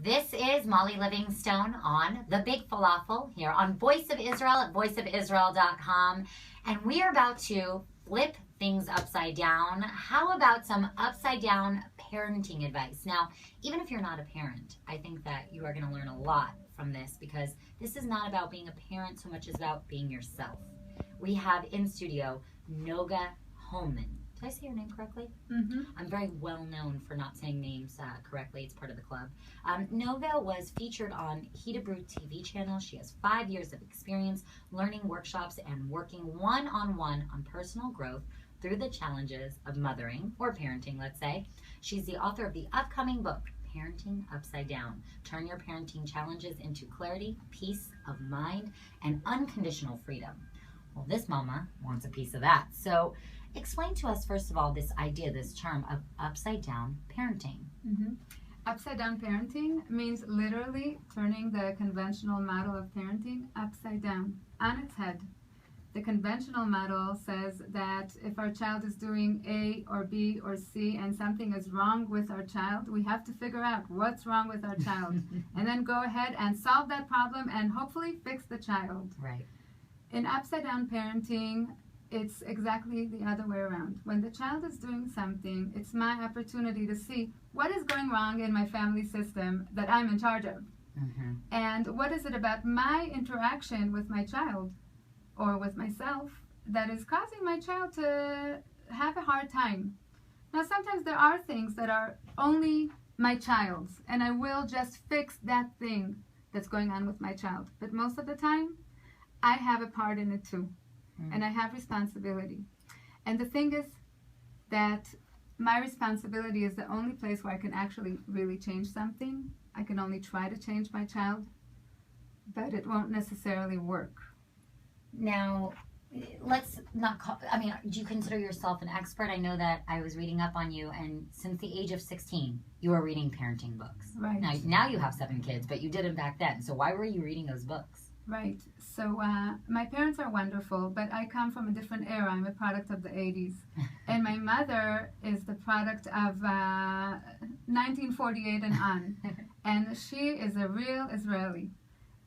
This is Molly Livingstone on The Big Falafel here on Voice of Israel at voiceofisrael.com. And we are about to flip things upside down. How about some upside down parenting advice? Now, even if you're not a parent, I think that you are going to learn a lot from this because this is not about being a parent so much as about being yourself. We have in studio Noga Holman. Did I say your name correctly? Mm-hmm. I'm very well known for not saying names correctly. It's part of the club. Noga was featured on Hebrew TV channel. She has 5 years of experience learning workshops and working one-on-one on personal growth through the challenges of mothering or parenting, let's say. She's the author of the upcoming book, Parenting Upside Down. Turn your parenting challenges into clarity, peace of mind, and unconditional freedom. Well, this mama wants a piece of that. So explain to us, first of all, this idea, this term of upside down parenting. Mm-hmm. Upside down parenting means literally turning the conventional model of parenting upside down, on its head. The conventional model says that if our child is doing A or B or C and something is wrong with our child, we have to figure out what's wrong with our child and then go ahead and solve that problem and hopefully fix the child. Right. In upside down parenting, it's exactly the other way around. When the child is doing something, it's my opportunity to see what is going wrong in my family system that I'm in charge of. Mm-hmm. And what is it about my interaction with my child or with myself that is causing my child to have a hard time. Now, sometimes there are things that are only my child's, and I will just fix that thing that's going on with my child. But most of the time, I have a part in it too. And I have responsibility. And the thing is that my responsibility is the only place where I can actually really change something. I can only try to change my child, but it won't necessarily work. Now, let's not call, do you consider yourself an expert? I know that I was reading up on you, and since the age of 16, you were reading parenting books. Right. Now you have 7 kids, but you didn't back then. So why were you reading those books? Right. So my parents are wonderful, but I come from a different era. I'm a product of the 80s. And my mother is the product of 1948 and on. And she is a real Israeli.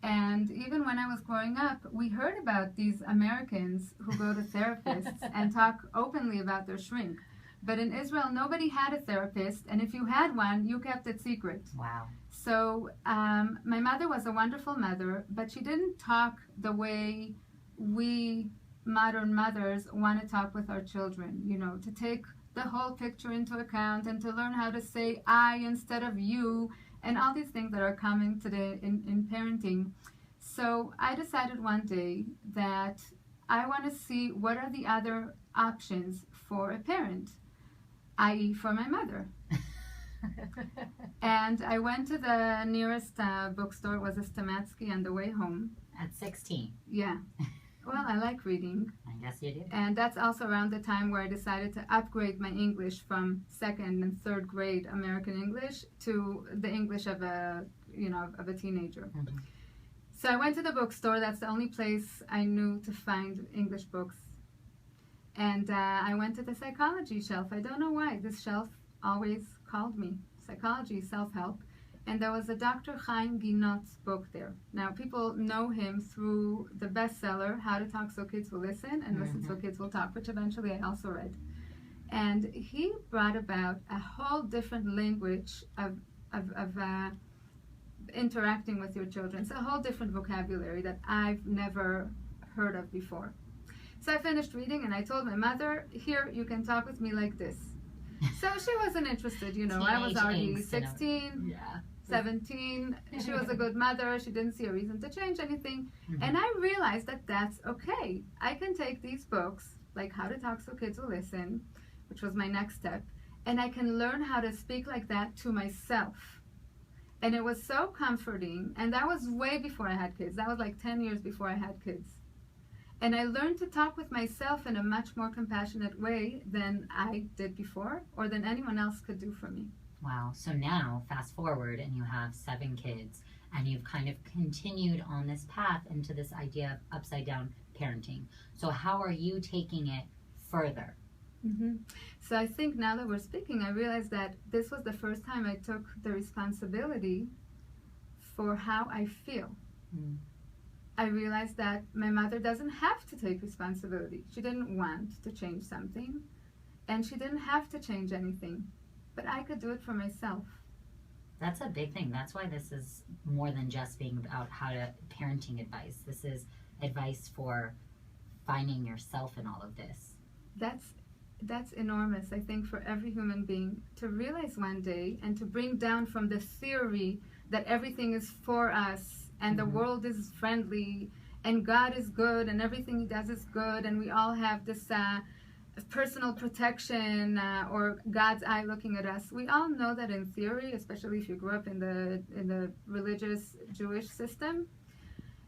And even when I was growing up, we heard about these Americans who go to therapists and talk openly about their shrink. But in Israel, nobody had a therapist, and if you had one, you kept it secret. Wow. So my mother was a wonderful mother, but she didn't talk the way we modern mothers want to talk with our children, you know, to take the whole picture into account and to learn how to say I instead of you and all these things that are coming today in parenting. So I decided one day that I want to see what are the other options for a parent, i.e. for my mother. And I went to the nearest bookstore. It was a Stamatsky on the way home. At 16? Yeah. Well, I like reading. I guess you do. And that's also around the time where I decided to upgrade my English from 2nd and 3rd grade American English to the English of a teenager. Mm-hmm. So I went to the bookstore. That's the only place I knew to find English books. And I went to the psychology shelf. I don't know why. This shelf always called me. Psychology, self-help. And there was a Dr. Chaim Ginot's book there. Now, people know him through the bestseller, How to Talk So Kids Will Listen, and Listen So Kids Will Talk, which eventually I also read. And he brought about a whole different language of interacting with your children. It's a whole different vocabulary that I've never heard of before. So I finished reading, and I told my mother, here, you can talk with me like this. So she wasn't interested, you know. I was already 16, 17. She was a good mother. She didn't see a reason to change anything. Mm-hmm. And I realized that that's okay. I can take these books, like How to Talk So Kids Will Listen, which was my next step, and I can learn how to speak like that to myself. And it was so comforting. And that was way before I had kids. That was like 10 years before I had kids. And I learned to talk with myself in a much more compassionate way than I did before or than anyone else could do for me. Wow. So now, fast forward, and you have 7 kids, and you've kind of continued on this path into this idea of upside down parenting. So how are you taking it further? Mm-hmm. So I think now that we're speaking, I realized that this was the first time I took the responsibility for how I feel. Mm. I realized that my mother doesn't have to take responsibility. She didn't want to change something, and she didn't have to change anything, but I could do it for myself. That's a big thing. That's why this is more than just being about how to parenting advice. This is advice for finding yourself in all of this. That's enormous, I think, for every human being to realize one day and to bring down from the theory that everything is for us and the world is friendly and God is good and everything he does is good and we all have this personal protection or God's eye looking at us. We all know that in theory, especially if you grew up in the religious Jewish system,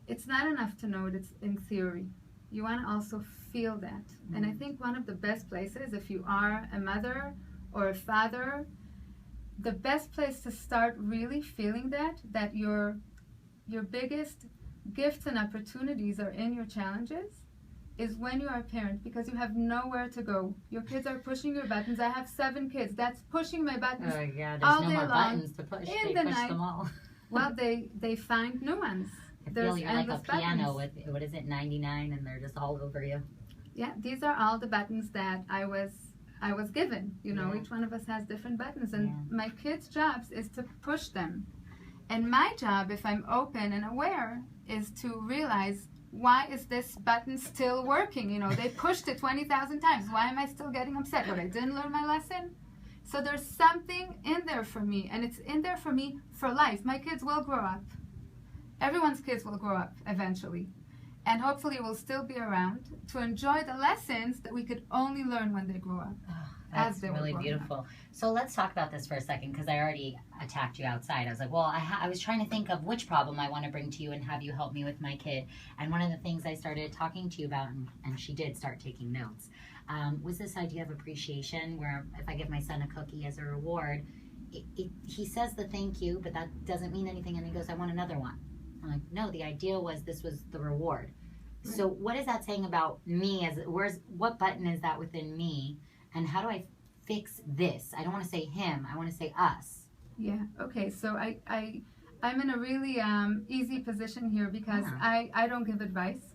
it's not enough to know it in theory. You want to also feel that. And I think one of the best places, if you are a mother or a father, the best place to start really feeling that your biggest gifts and opportunities are in your challenges, is when you are a parent, because you have nowhere to go. Your kids are pushing your buttons. I have 7 kids. That's pushing my buttons Oh yeah, there's all no day more long. buttons to push. In They the push night. them all. Well, they find new ones. I feel There's you're like a endless piano buttons. with, what is it, 99, and they're just all over you. Yeah, these are all the buttons that I was given. You know, Yeah. each one of us has different buttons, and Yeah. my kids' jobs is to push them. And my job, if I'm open and aware, is to realize, why is this button still working? You know, they pushed it 20,000 times. Why am I still getting upset? What, I didn't learn my lesson? So there's something in there for me, and it's in there for me for life. My kids will grow up. Everyone's kids will grow up eventually. And hopefully will still be around to enjoy the lessons that we could only learn when they grow up. That's As they were really growing beautiful. So let's talk about this for a second, because I already attacked you outside. I was like, well, I was trying to think of which problem I want to bring to you and have you help me with my kid. And one of the things I started talking to you about, and she did start taking notes, was this idea of appreciation, where if I give my son a cookie as a reward, he says the thank you, but that doesn't mean anything. And he goes, I want another one. I'm like, no, the idea was this was the reward. Right. So what is that saying about me? What button is that within me? And how do I fix this? I don't want to say him. I want to say us. Yeah. Okay. So I'm in a really easy position here because Yeah. I don't give advice.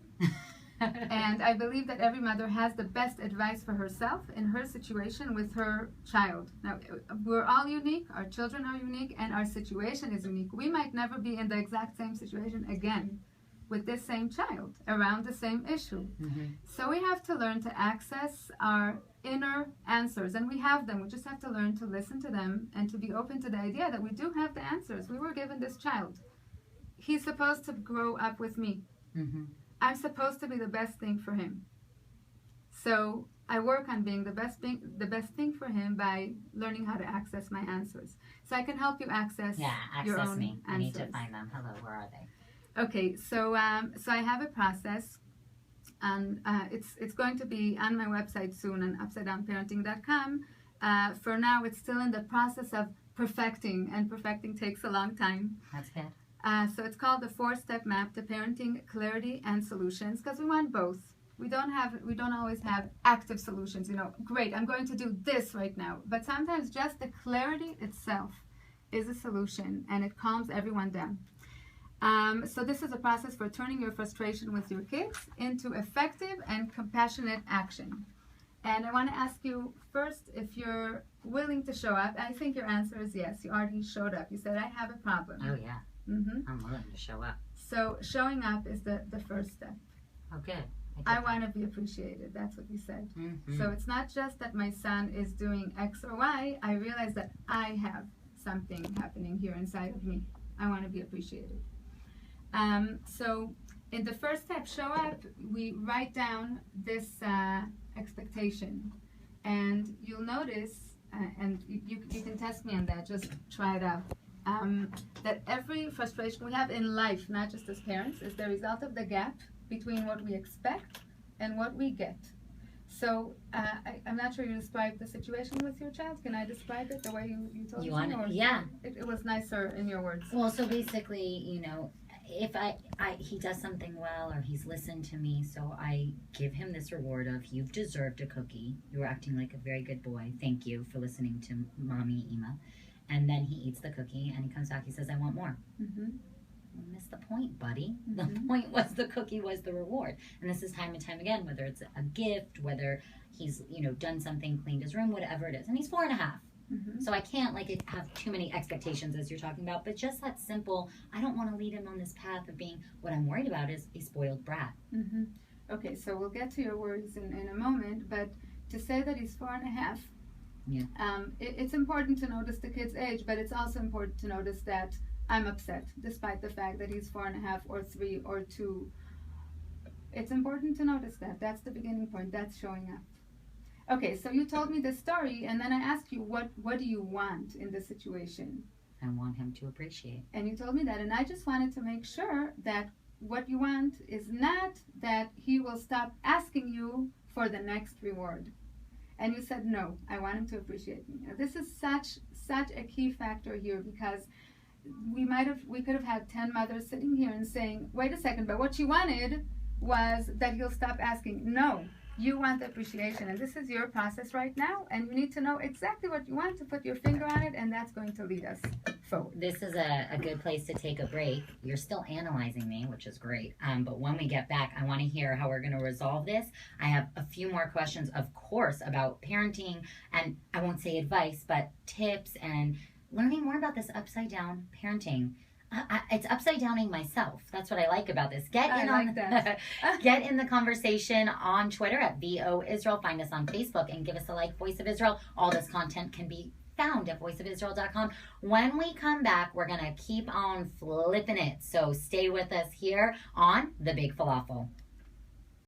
And I believe that every mother has the best advice for herself in her situation with her child. Now, we're all unique, our children are unique, and our situation is unique. We might never be in the exact same situation again with this same child around the same issue. Mm-hmm. So we have to learn to access our inner answers, and we have them. We just have to learn to listen to them and to be open to the idea that we do have the answers. We were given this child. He's supposed to grow up with me. Mm-hmm. I'm supposed to be the best thing for him. So I work on being the best thing for him by learning how to access my answers. So I can help you access your access own me. answers. I need to find them. Hello, where are they? Okay, so I have a process, and it's going to be on my website soon on UpsideDownParenting.com. For now, it's still in the process of perfecting, and perfecting takes a long time. That's good. So it's called the 4-step map to parenting clarity and solutions, because we want both. We don't always have active solutions. You know, great, I'm going to do this right now. But sometimes just the clarity itself is a solution, and it calms everyone down. So this is a process for turning your frustration with your kids into effective and compassionate action. And I want to ask you first if you're willing to show up. I think your answer is yes. You already showed up. You said, I have a problem. Oh, yeah. Mm-hmm. I'm willing to show up. So showing up is the first step. Oh, good. I want to be appreciated. That's what you said. Mm-hmm. So it's not just that my son is doing X or Y. I realize that I have something happening here inside of me. I want to be appreciated. So in the first step, show up, we write down this expectation. And you'll notice, and you can test me on that, just try it out, that every frustration we have in life, not just as parents, is the result of the gap between what we expect and what we get. So I'm not sure you described the situation with your child. Can I describe it the way you told me? Yeah. It was nicer in your words. Well, so basically, you know, if he does something well or he's listened to me, so I give him this reward of, you've deserved a cookie. You were acting like a very good boy. Thank you for listening to Mommy Ima. And then he eats the cookie and he comes back, he says, I want more. Mm-hmm. You missed the point, buddy. The Mm-hmm. point was the cookie was the reward. And this is time and time again, whether it's a gift, whether he's, done something, cleaned his room, whatever it is. And he's 4.5. Mm-hmm. So I can't have too many expectations as you're talking about, but just that simple, I don't want to lead him on this path of being, what I'm worried about is a spoiled brat. Mm-hmm. Okay, so we'll get to your worries in a moment, but to say that he's 4.5, yeah. It's important to notice the kid's age, but it's also important to notice that I'm upset, despite the fact that he's 4.5 or 3 or 2. It's important to notice that. That's the beginning point. That's showing up. Okay, so you told me this story, and then I asked you, what do you want in this situation? I want him to appreciate. And you told me that, and I just wanted to make sure that what you want is not that he will stop asking you for the next reward. And you said, no, I want him to appreciate me. Now, this is such a key factor here, because we could have had 10 mothers sitting here and saying, wait a second, but what you wanted was that he'll stop asking. No, you want the appreciation, and this is your process right now, and you need to know exactly what you want to put your finger on it, and that's going to lead us forward. This is a good place to take a break. You're still analyzing me, which is great, but when we get back, I want to hear how we're going to resolve this. I have a few more questions, of course, about parenting, and I won't say advice, but tips and learning more about this upside down parenting. It's upside downing myself. That's what I like about this. Get in the conversation on Twitter at VO Israel. Find us on Facebook and give us a like, Voice of Israel. All this content can be found at voiceofisrael.com. When we come back, we're going to keep on flipping it. So stay with us here on The Big Falafel.